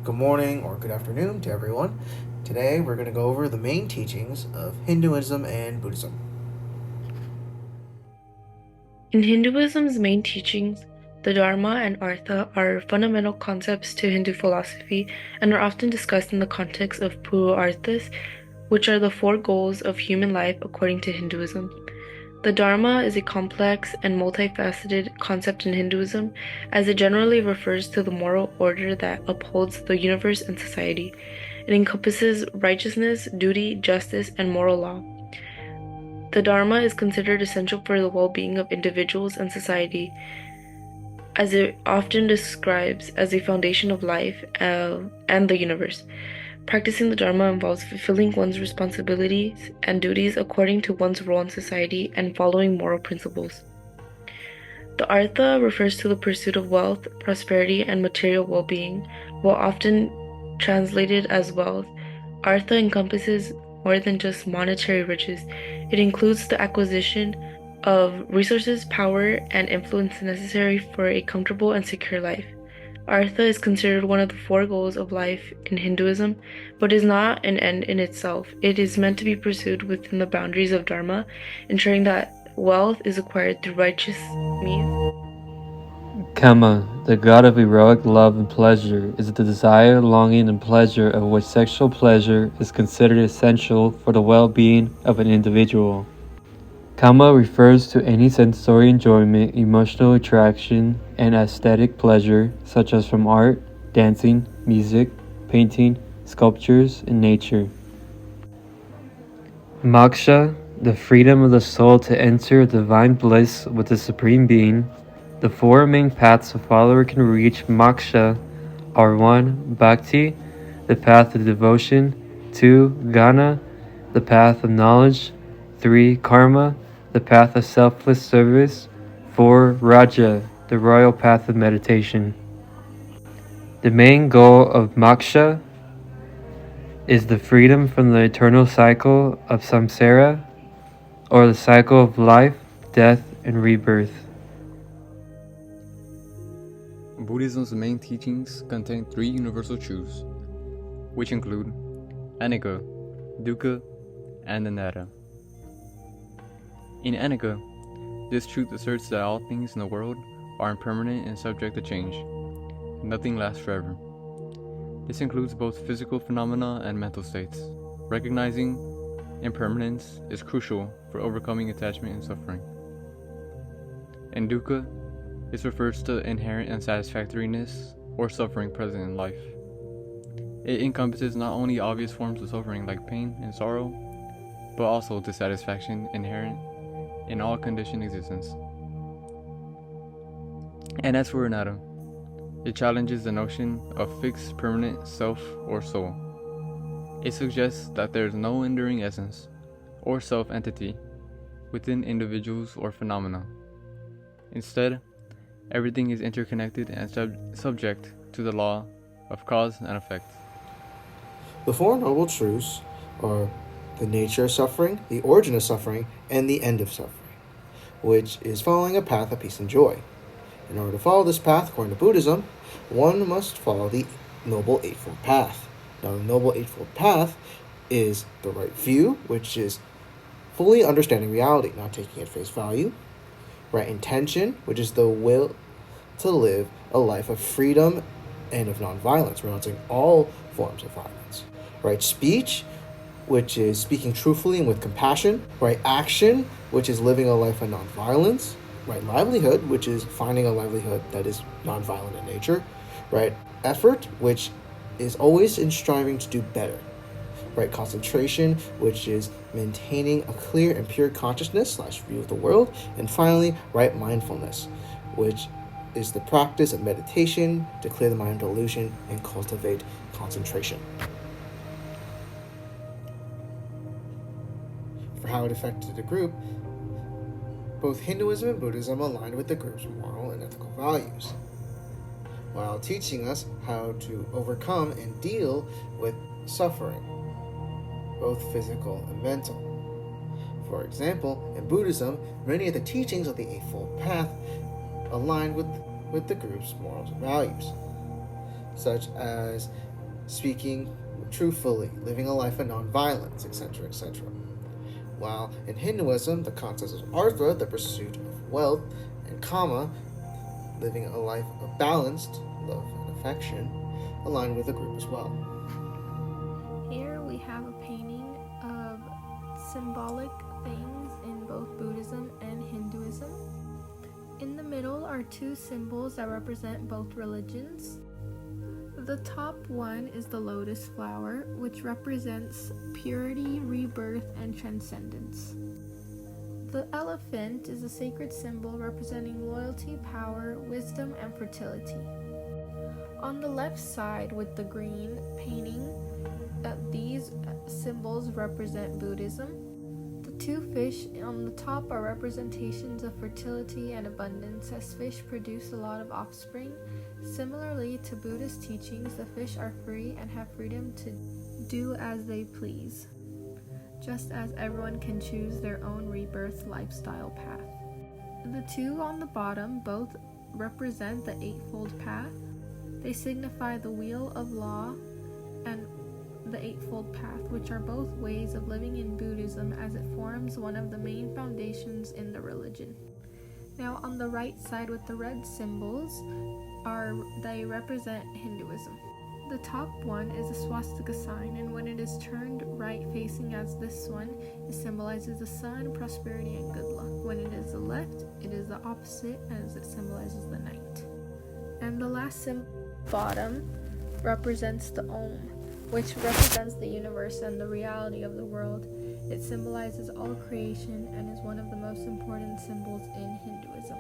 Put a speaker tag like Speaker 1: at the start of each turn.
Speaker 1: good morning, or good afternoon to everyone. Today we're going to go over the main teachings of Hinduism and Buddhism.
Speaker 2: In Hinduism's main teachings, the Dharma and Artha are fundamental concepts to Hindu philosophy and are often discussed in the context of Purusharthas, which are the four goals of human life according to Hinduism. The Dharma is a complex and multifaceted concept in Hinduism, as it generally refers to the moral order that upholds the universe and society. It encompasses righteousness, duty, justice, and moral law. The Dharma is considered essential for the well-being of individuals and society, as it often describes as a foundation of life and the universe. Practicing the Dharma involves fulfilling one's responsibilities and duties according to one's role in society and following moral principles. The Artha refers to the pursuit of wealth, prosperity, and material well-being. While often translated as wealth, Artha encompasses more than just monetary riches. It includes the acquisition of resources, power, and influence necessary for a comfortable and secure life. Artha is considered one of the four goals of life in Hinduism, but is not an end in itself. It is meant to be pursued within the boundaries of Dharma, ensuring that wealth is acquired through righteous means.
Speaker 3: Kama, the god of heroic love and pleasure, is the desire, longing, and pleasure of which sexual pleasure is considered essential for the well-being of an individual. Kama refers to any sensory enjoyment, emotional attraction, and aesthetic pleasure, such as from art, dancing, music, painting, sculptures, and nature. Moksha, the freedom of the soul to enter divine bliss with the Supreme Being. The four main paths a follower can reach moksha are 1. Bhakti, the path of devotion, 2. Gnana, the path of knowledge, 3. Karma, the path of selfless service, 4. Raja, the royal path of meditation. The main goal of moksha is the freedom from the eternal cycle of samsara, or the cycle of life, death, and rebirth.
Speaker 4: Buddhism's main teachings contain three universal truths, which include anicca, dukkha, and anatta. In anicca, this truth asserts that all things in the world are impermanent and subject to change. Nothing lasts forever. This includes both physical phenomena and mental states. Recognizing impermanence is crucial for overcoming attachment and suffering. In dukkha, this refers to inherent unsatisfactoriness or suffering present in life. It encompasses not only obvious forms of suffering like pain and sorrow, but also dissatisfaction inherent in all conditioned existence. And as for anatta, it challenges the notion of fixed permanent self or soul. It suggests that there is no enduring essence or self-entity within individuals or phenomena. Instead, everything is interconnected and subject to the law of cause and effect.
Speaker 1: The Four Noble Truths are the nature of suffering, the origin of suffering, and the end of suffering, which is following a path of peace and joy. In order to follow this path, according to Buddhism, one must follow the Noble Eightfold Path. Now, the Noble Eightfold Path is the right view, which is fully understanding reality, not taking it at face value. Right intention, which is the will to live a life of freedom and of nonviolence, renouncing all forms of violence. Right speech, which is speaking truthfully and with compassion. Right action, which is living a life of nonviolence. Right livelihood, which is finding a livelihood that is nonviolent in nature. Right effort, which is always in striving to do better. Right concentration, which is maintaining a clear and pure consciousness / view of the world. And finally, right mindfulness, which is the practice of meditation to clear the mind of delusion and cultivate concentration. For how it affected the group, both Hinduism and Buddhism aligned with the group's moral and ethical values, while teaching us how to overcome and deal with suffering, both physical and mental. For example, in Buddhism, many of the teachings of the Eightfold Path aligned with the group's morals and values, such as speaking truthfully, living a life of nonviolence, etc., etc. While in Hinduism, the concept of artha, the pursuit of wealth, and kama, living a life of balanced love and affection, align with the group as well.
Speaker 5: Here we have a painting of symbolic things in both Buddhism and Hinduism. In the middle are two symbols that represent both religions. The top one is the lotus flower, which represents purity, rebirth, and transcendence. The elephant is a sacred symbol representing loyalty, power, wisdom, and fertility. On the left side with the green painting, these symbols represent Buddhism. The two fish on the top are representations of fertility and abundance, as fish produce a lot of offspring. Similarly to Buddhist teachings, the fish are free and have freedom to do as they please, just as everyone can choose their own rebirth lifestyle path. The two on the bottom both represent the Eightfold Path. They signify the wheel of law and the Eightfold Path, which are both ways of living in Buddhism, as it forms one of the main foundations in the religion. Now on the right side with the red symbols, they represent Hinduism. The top one is a swastika sign, and when it is turned right facing as this one, it symbolizes the sun, prosperity, and good luck. When it is the left, it is the opposite, as it symbolizes the night. And the last bottom represents the Om, which represents the universe and the reality of the world. It symbolizes all creation and is one of the most important symbols in Hinduism.